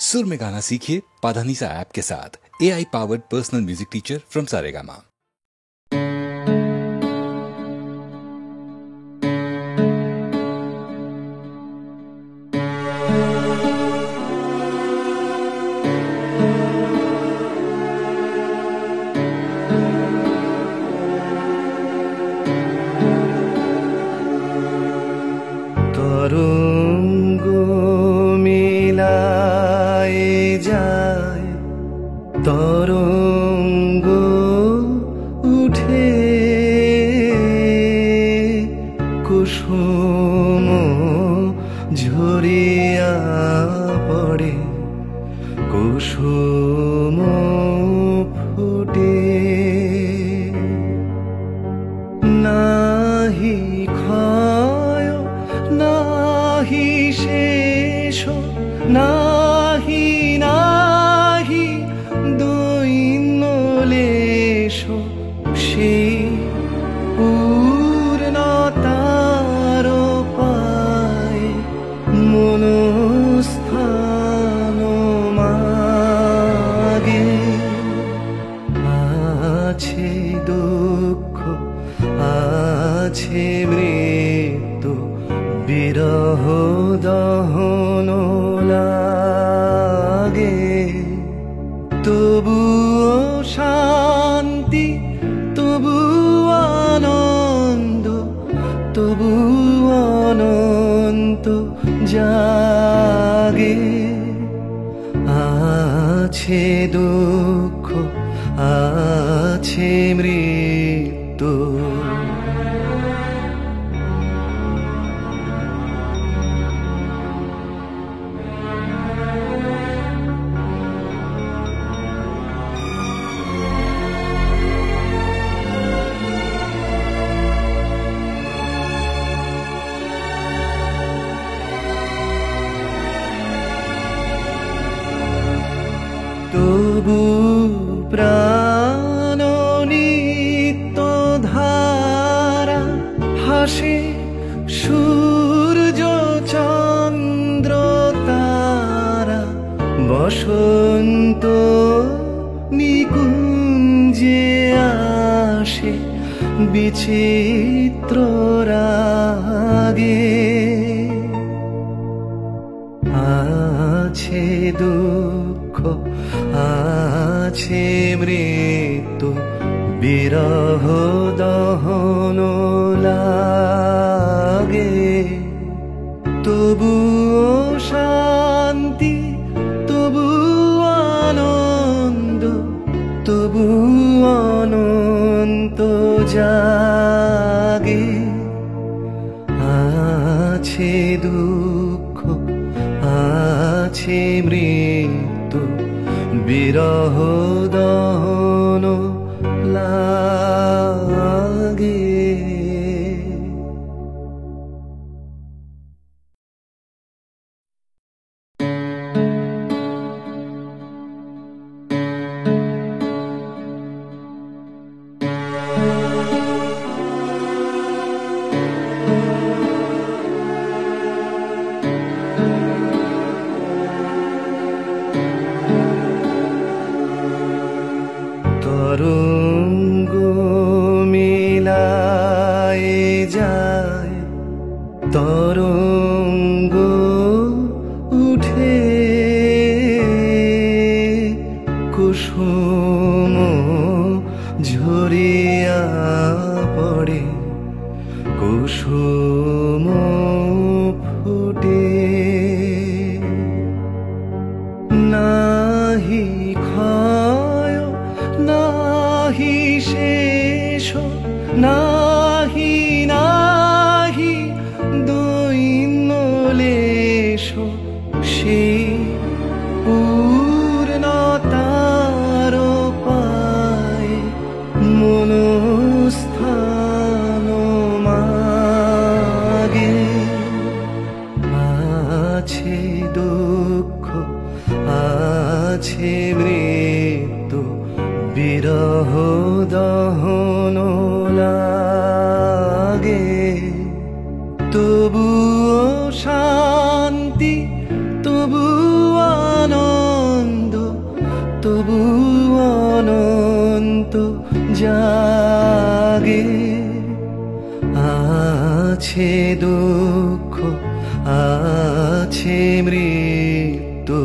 सुर में गाना सीखिए पाधानीसा ऐप के साथ। AI powered personal music teacher from Saregama. তরঙ্গ মিলায় যায়, তরঙ্গ উঠে কুসুম ঝরিয়া পড়ে, কুসুম ফুটে। নাহি ক্ষয় নাহি শেষ, নাহি নাহি দৈন্য লেশ, সেই পূর্ণতার পায় মনস্থান মাগে। আছে দুঃখ আছে মৃত্যু, বিরহ দহন লাগে, তবুও শান্তি, তবু আনন্দ, তবু অনন্ত জাগে। আছে দুঃখ আছে মৃত্যু, তবু প্রাণ নিত্য ধারা হাসে, সূর্য চন্দ্র তারা বসন্ত নিকুঞ্জে আসে বিচিত্র রাগে। আছে দুঃখ আছে মৃত্যু, বিরহ দহন লাগে, তবুও শান্তি, তবু আনন্দ, তবু অনন্ত জাগে। আছে দুঃখ আছে মৃত্যু, বিরহ দহন লাগে। তরঙ্গ মিলায় যায়, তরঙ্গ উঠে কুসুম ঝরিয়া পড়ে, কুসুম ফুটে। নাহি ক্ষয় নাহি শেষ, নাহি নাহি দৈন্য লেশ, সেই পূর্ণতার পায় মনস্থান মাগে। আছে দুঃখ আছে মৃত্যু, বিরহ দহন লাগে, তবুও শান্তি, তবু আনন্দ, আছে দুঃখ আছে মৃত্যু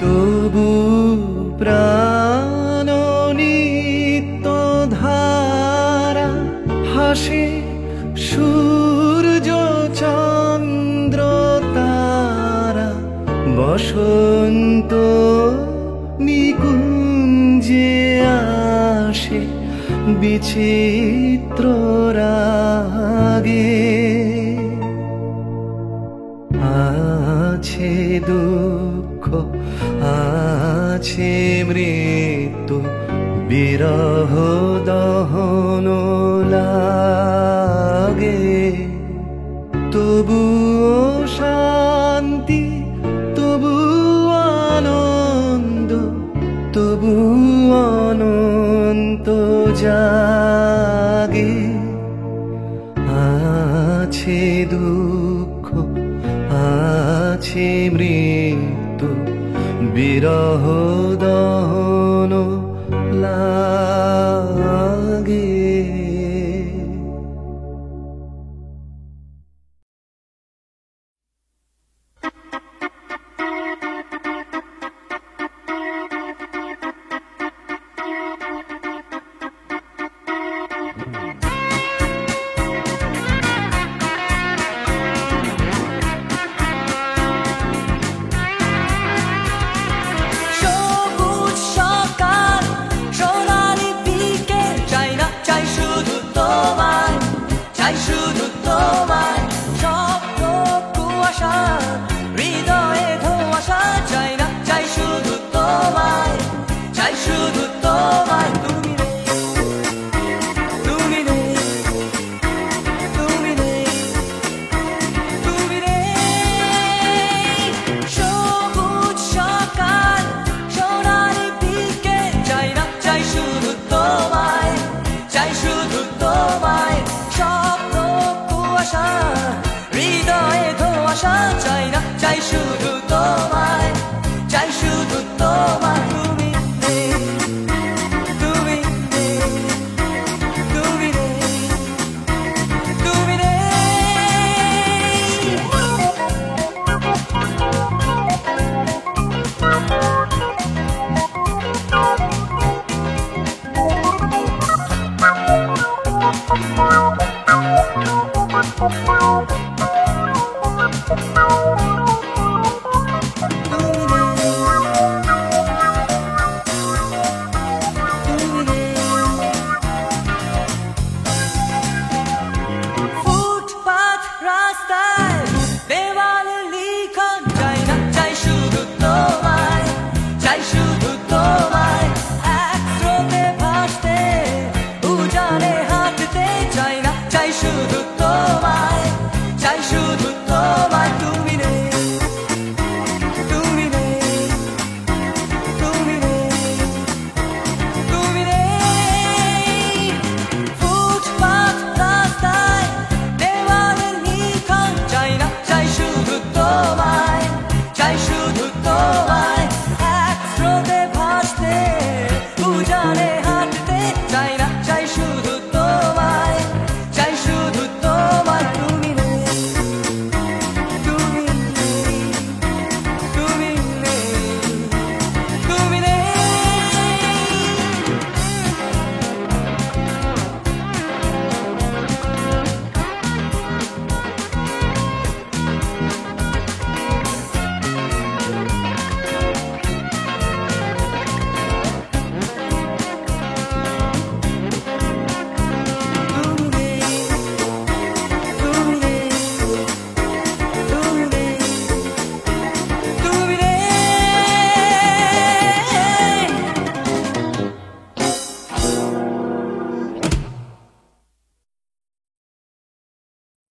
তবু প্রাণ নিত্য ধারা হাসে সূর্য চন্দ্র তারা বসন্ত নিকুঞ্জে আসে বিচিত্র রাগে আছে দুঃখ আছে মৃত্যু বিরহ দহন লাগে তবু শান্তি তবু আনন্দ তবু অনন্ত জাগে আছে দুঃখ আছে মৃত্যু বিরহ দহন লাগে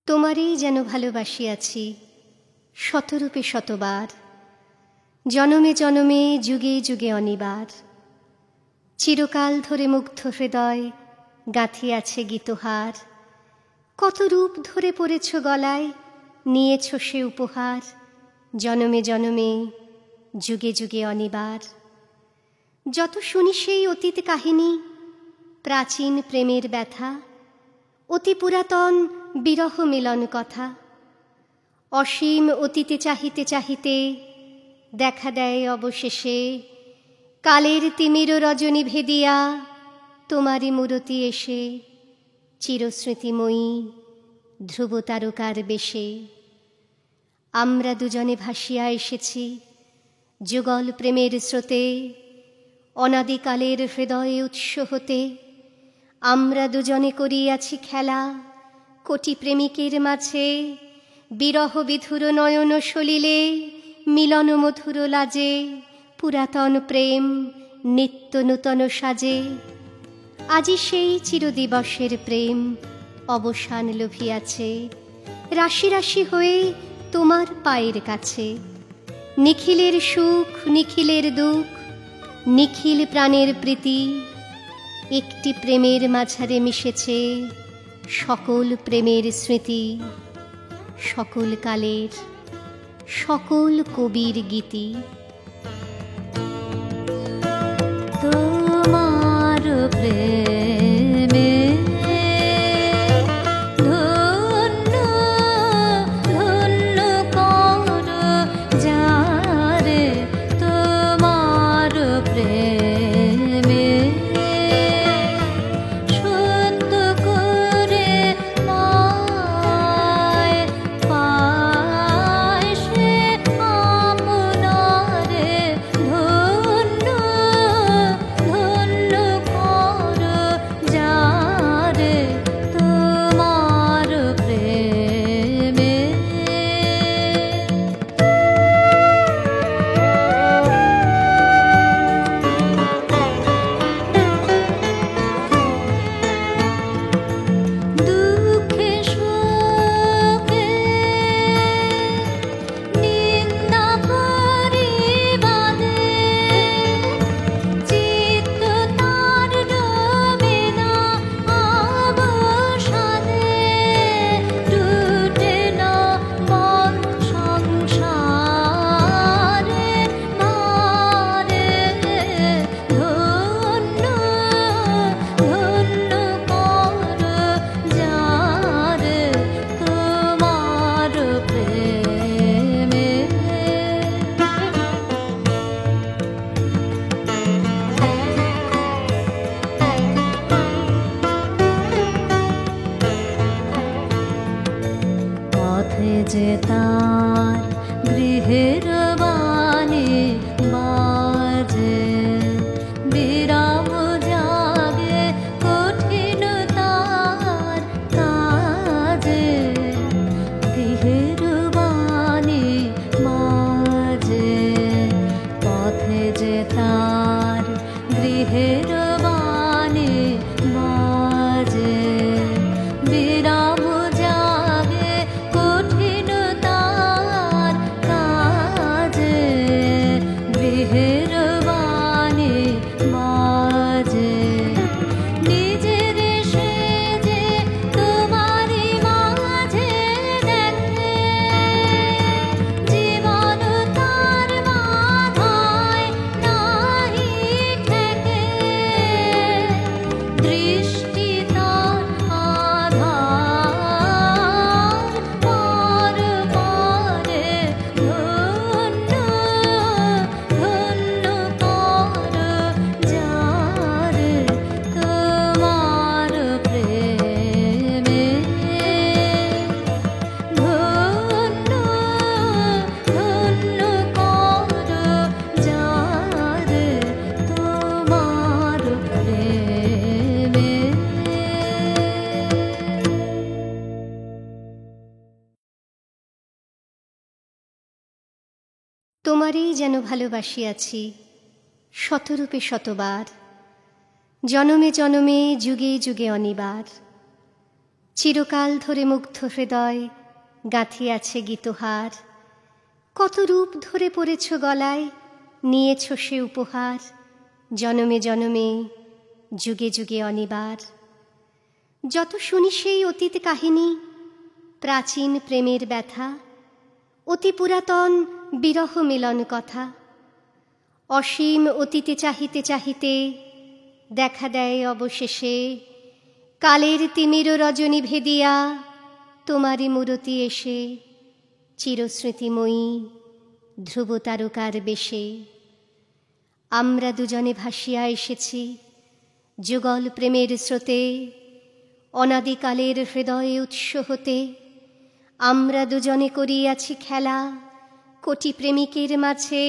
তোমারই যেন ভালোবাসিয়াছি শতরূপে শতবার, জনমে জনমে যুগে যুগে অনিবার, চিরকাল ধরে মুগ্ধ হৃদয় গাঁথিয়াছে গীতহার। কত রূপ ধরে পড়েছ গলায়, নিয়েছ সে উপহার। জনমে জনমে যুগে যুগে অনিবার। যত শুনি সেই অতীত কাহিনী, প্রাচীন প্রেমের ব্যথা, অতি পুরাতন বিরহ মিলন কথা। অসীম অতীতে চাহিতে চাহিতে দেখা দেয় অবশেষে, কালের তিমির রজনী ভেদিয়া তোমারই মূরতি এসে, চিরস্মৃতিময়ী ধ্রুব তারকার বেশে। আমরা দুজনে ভাসিয়া এসেছি যুগল প্রেমের স্রোতে, অনাদিকালের হৃদয়ে উৎস হতে। আমরা দুজনে করিয়াছি খেলা কোটি প্রেমিকের মাঝে, বিরহ বিধুর নয়ন সলিলে মিলন মধুর লাজে। পুরাতন প্রেম নিত্য নূতন সাজে, আজি সেই চিরদিবসের প্রেম অবসান লভিয়াছে। রাশি রাশি হয়ে তোমার পায়ের কাছে, নিখিলের সুখ নিখিলের দুঃখ, নিখিল প্রাণের প্রীতি। একটি প্রেমের মাঝারে মিশেছে সকল প্রেমের স্মৃতি, সকল কালের সকল কবির গীতি। তোমার প্রেমে ধন্য ধন্য কর যারে, তোমার প্রেমে সত্য করে পায় পায় সে আপনারে। ধন্য ধন্য কর যারে, তোমার প্রেমে। দুঃখে সুখে নিন্দা পরিবাদে, চিত্ত তার ডোবে না অবসাদে। টুটে না মন সংসারে ভারে। ধন্য ধন্য কর যারে, তোমার প্রেমে। পথে যে তার গৃহের বাণী বাজে, বিরাম জাগে কঠিন তার কাজে। গৃহের বাণী বাজে, পথে যে তার গৃহের বাণী বাজে। বিরাম জাগে কঠিন তার কাজে। গৃহের বাণী বাজে। নিজের সেজে তোমারই মাঝে দেখে, জীবন তার বাধায় নাহি ঠেকে। দৃষ্টি তার আধার পার পারে। ধন্য ধন্য কর যারে, তোমার প্রেমে। ধন্য ধন্য কর যারে, তোমার প্রেমে। তোমারই যেন ভালোবাসিয়াছি শতরূপে শতবার, জনমে জনমে যুগে যুগে অনিবার। চিরকাল ধরে মুগ্ধ হৃদয় গাঁথিয়াছে গীতহার। কত রূপ ধরে পড়েছ গলায়, নিয়েছ সে উপহার, জনমে জনমে যুগে যুগে অনিবার। যত শুনি সেই অতীত কাহিনী, প্রাচীন প্রেমের ব্যথা, অতি পুরাতন বিরহ মিলন কথা। অসীম অতীতে চাহিতে চাহিতে দেখা দেয় অবশেষে কালের তিমির রজনী ভেদিয়া তোমারই মূরতি এসে, চিরস্মৃতিময়ী ধ্রুব তারকার বেশে। আমরা দুজনে ভাসিয়া এসেছি যুগল প্রেমের স্রোতে, অনাদিকালের হৃদয়ে উৎস হতে। আমরা দুজনে করিয়াছি খেলা কোটি প্রেমিকের মাঝে,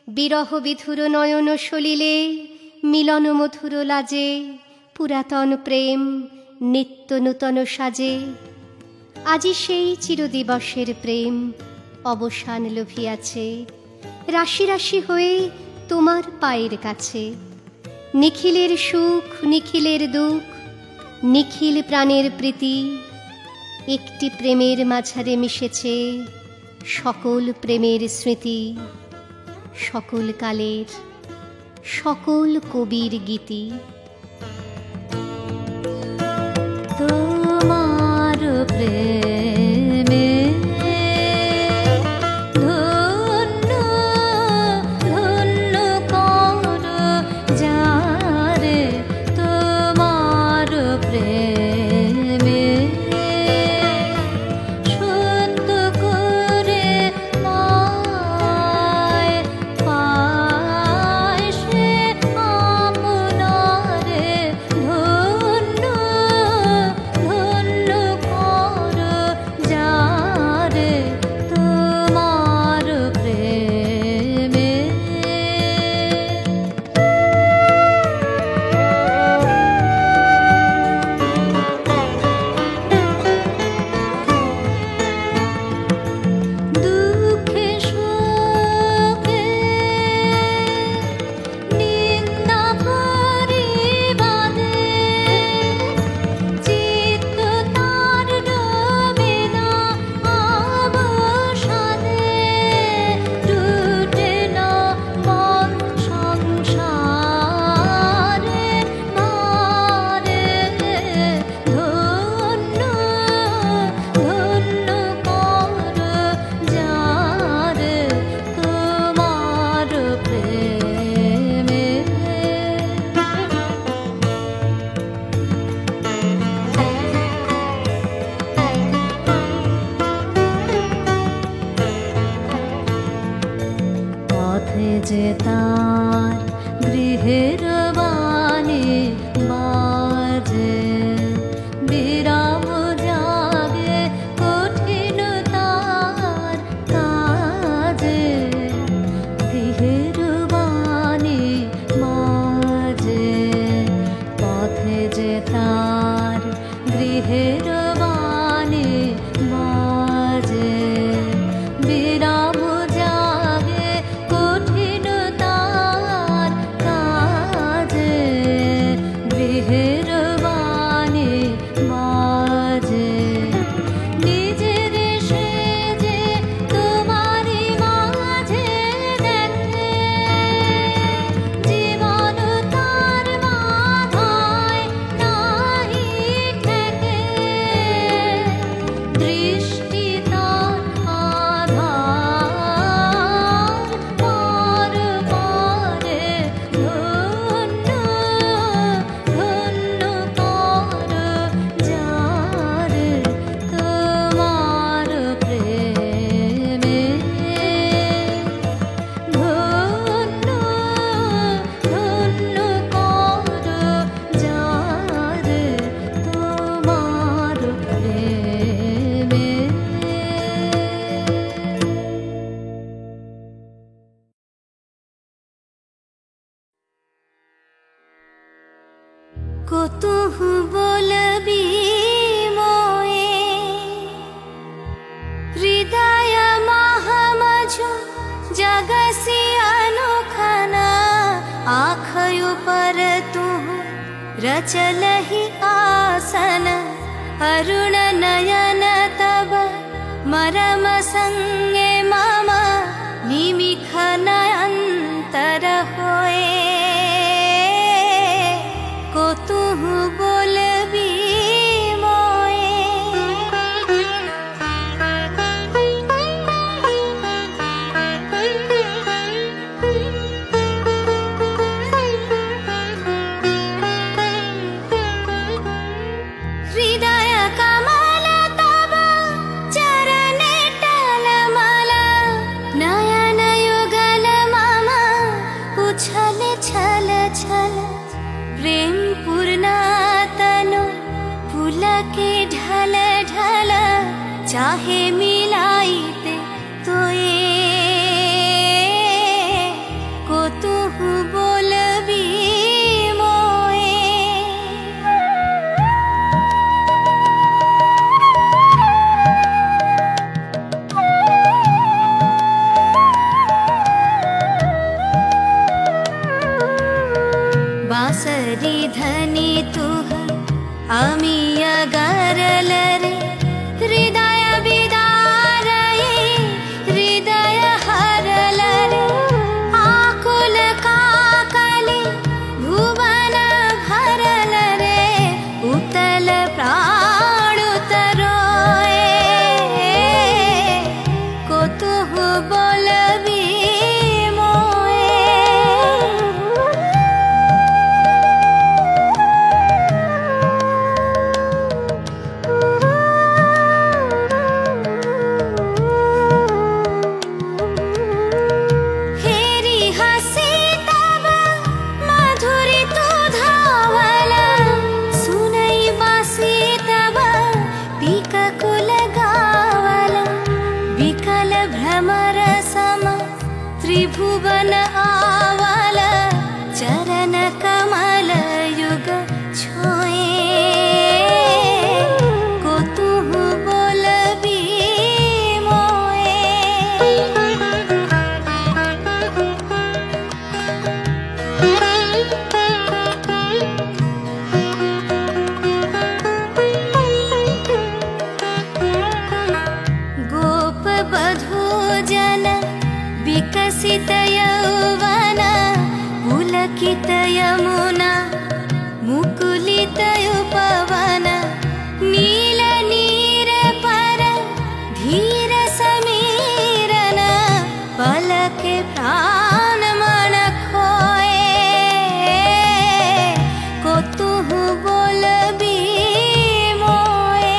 বিরহ বিধুর নয়ন সলিলে মিলন মধুর লাজে। পুরাতন প্রেম নিত্য নূতন সাজে, আজি সেই চিরদিবসের প্রেম অবসান লভিয়াছে। রাশি রাশি হয়ে তোমার পায়ের কাছে, নিখিলের সুখ নিখিলের দুঃখ, নিখিল প্রাণের প্রীতি। একটি প্রেমের মাঝারে মিশেছে সকল প্রেমের স্মৃতি, সকল কালের সকল কবির গীতি। তোমার প্রেমে ধন্য ধন্য কর যারে, তোমার প্রেমে সত্য করে পায় পায় সে আপনারে। ধন্য ধন্য কর যারে, তোমার প্রেমে। দুঃখে শোকে নিন্দা পরিবাদে, চিত্ত তার ডোবে না অবসাদে। টুটে না মন সংসারের ভারে। ধন্য ধন্য কর যারে, তোমার প্রেমে। পথে যে তার গৃহের বাণী বাজে, বিরাম জাগে কঠিন তার কাজে। গৃহের বাণী বাজে, পথে যে তার গৃহের বাণী বাজে। বিরাম জাগে কঠিন তার কাজে। গৃহের বাণী বাজে। নিজের সেজে তোমারই মাঝে দেখে, জীবন তার মাথায় নাহি ঠেকে। দৃষ্টি তার আধার পার পারে। ধন্য ধন্য কর যারে, তোমার প্রেমে। ধন্য ধন্য কর যারে, তোমার প্রেমে। কতহু বলবি মোয়ে হৃদয় মহামঝু जगसी अनोखना आखयु पर तू रचलहि आसन अरुण नयन तब मरम संगे मम पलके ढल ढल चाहे मिलाइते तो को तू बोलबी मोए। बासरी धनी तुह आमी अगरल रे हृदय विदार हृदय हरल रे आकुल काकली भुवन भरल रे उतल प्राण उतरोए को तुह बोलबी मोए। हेरी हसी तब मधुरी तू धावल सुनई बासी तब पीककुल गावल विकल भ्रमर सम त्रिभुवन आवल चरण कमल युग छोए को तू बोलबी मोए। गोप बधू जन विकसित यौवन पुलकित यमुना मुकुलित उपवन नील नीर पर धीर समीरन पलके प्राण मन खोए को तुह बोलबी मोए।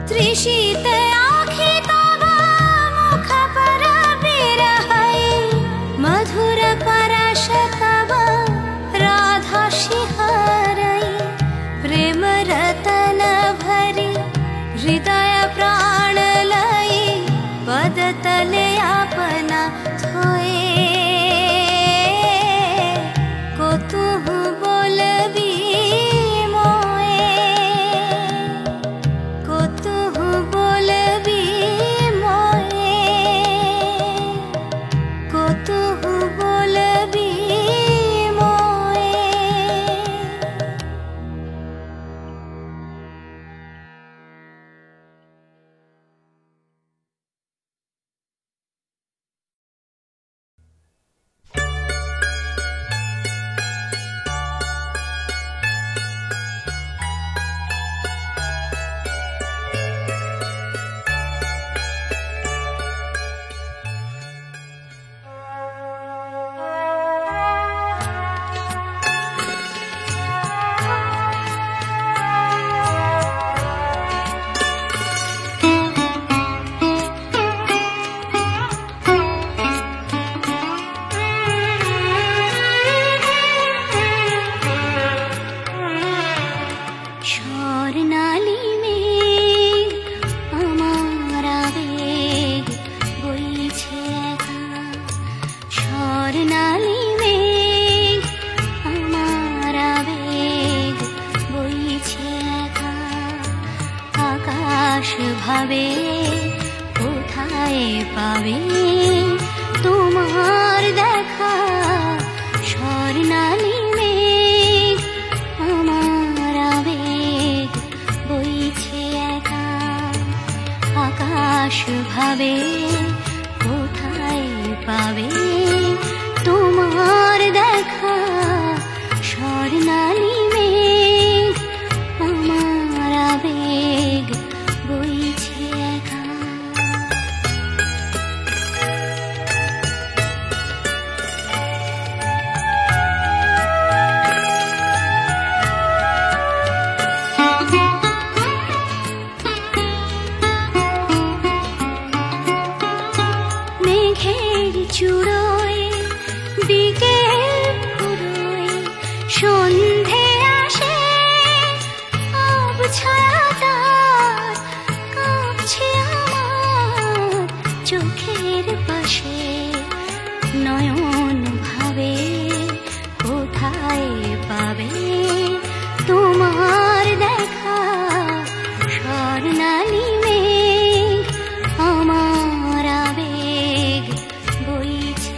त्रिशीत आँखि तब मुख पर बिरहई मधुर परश तब राधा शिहरई प्रेम रतन भरी हृदय प्राण लई पद तले अपना थोए को तुह बोलबी मोए। को तुह बोलबी मोए। को तुह बोलबी मोए। ভাবে কোথায় পাবে তোমার দেখা স্বর্ণালী মেঘ আমার আবেগ বইছে একা আকাশ ভাবে কোথায় পাবে তোমার দেখা স্বর্ণালী মেঘ আমার আবেগ বইছে একা। চূড়োয় বিকেল ফুরোয় সন্ধে আসে ছায়া তার কাঁপছে আমার চোখের পাশে নয়ন ভাবে কোথায় পাবে তোমার দেখা স্বর্ণালী মেঘ আমার আবেগ বইছে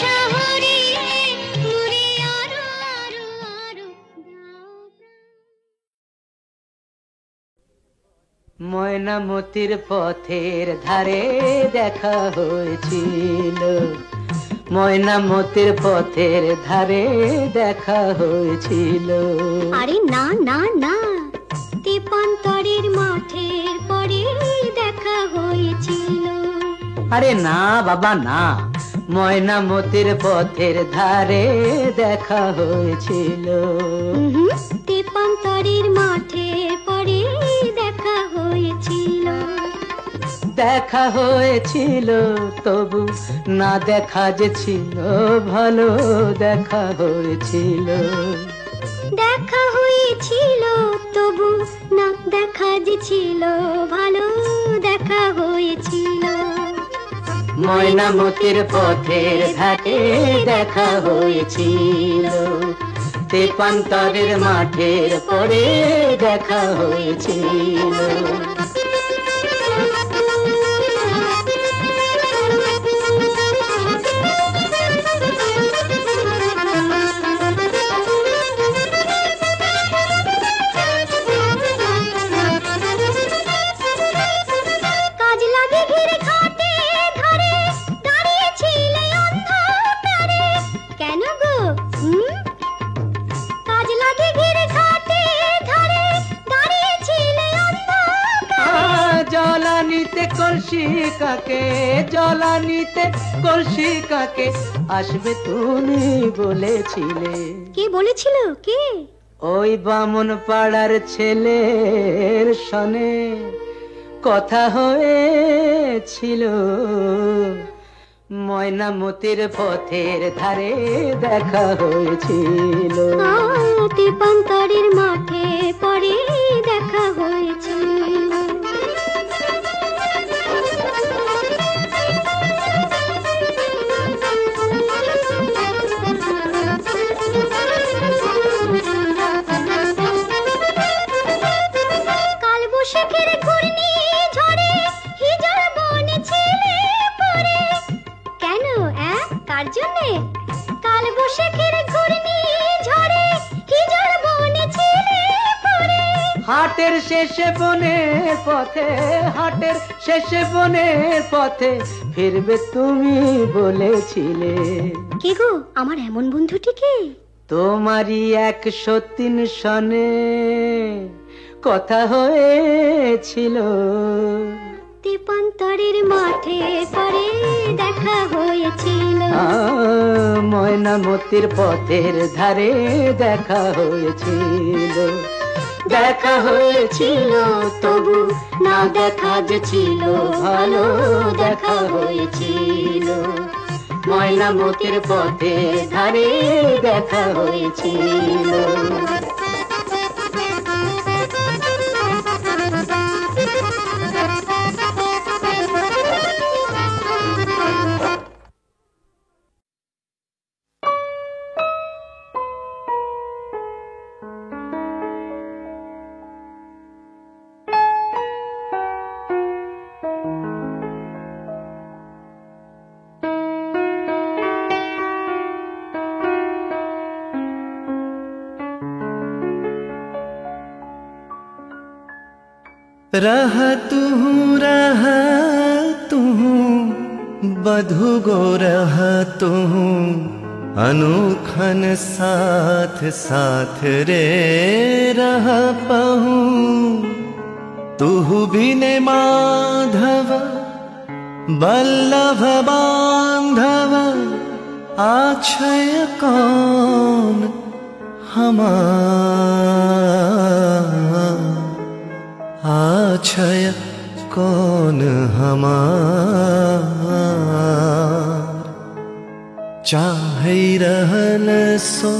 শহরে মোরে আরো আরো আরো দাও ময়নামতির পথের ধারে দেখা হয়েছিল, ময়নামতির পথের ধারে দেখা হয়েছিল। আরে না না না, তেপান্তরের মাঠের পরে দেখা হয়েছিল। আরে না বাবা না, ময়নামতির পথের ধারে দেখা হয়েছিল। তেপান্তরের মাঠের পরে দেখা হয়েছিল। দেখা হয়েছিল তবু না দেখা যে ছিল ভালো, দেখা হয়েছিল। দেখা হয়েছিল তবু না দেখা যে ছিল ভালো, দেখা হয়েছিল। ময়নামতির পথের ধারে দেখা হয়েছিল, তেপান্তরের মাঠের পরে দেখা হয়েছিল। জ্বালানিতে কলসি কাকে, জ্বালানিতে কলসি কাকে আসবে তুমি বলেছিলে। কে বলেছিল? কে? ওই বামন পাড়ার ছেলের সনে কথা হয়েছিল। ময়নামতির পথের ধারে দেখা হয়েছিল, তেপান্তরের মাঠে পরে দেখা হয়েছিল। কালবৈশাখের ঘূর্ণি ঝড়ে হিজল বনে ছেলে পড়ে। কেন? কার জন্যে? কালবৈশাখের ঘূর্ণি ঝড়ে হিজল বনে ছেলে পড়ে। হাটের শেষে বনের পথে, হাটের শেষে বনের পথে ফিরবে তুমি বলেছিলে। কে গো আমার এমন বন্ধুটিকে? তোমারই 103 সনে কথা হয়েছিল। তেপান্তরের মাঠে পরে দেখা হয়েছিল। ময়নামতির পথের ধারে দেখা হয়েছিল। দেখা হয়েছিল তবু না দেখা যে ছিল ভালো, দেখা হয়েছিল। ময়নামতির পথের ধারে দেখা হয়েছিল। रहा तू बधु गो रहा तू अनुखन साथ साथ रे रह पहू। तू बिने माधव बल्लभ बांधव आछय कौन हमार, आछय कौन हमार। चाहे रहल सो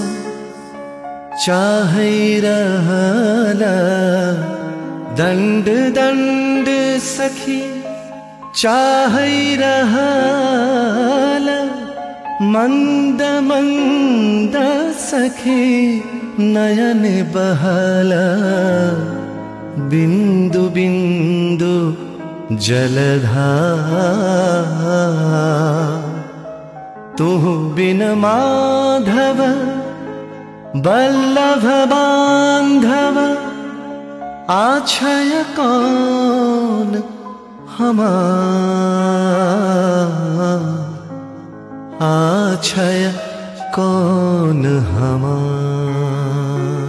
चाहे रहल दंड दंड सखी, चाहे रहल मंद मंद सखी नयन बहला। बिंदु बिंदु जलधार तू बिन माधव बल्लभ बांधव आछय कौन हमार, आछय कौन हमार।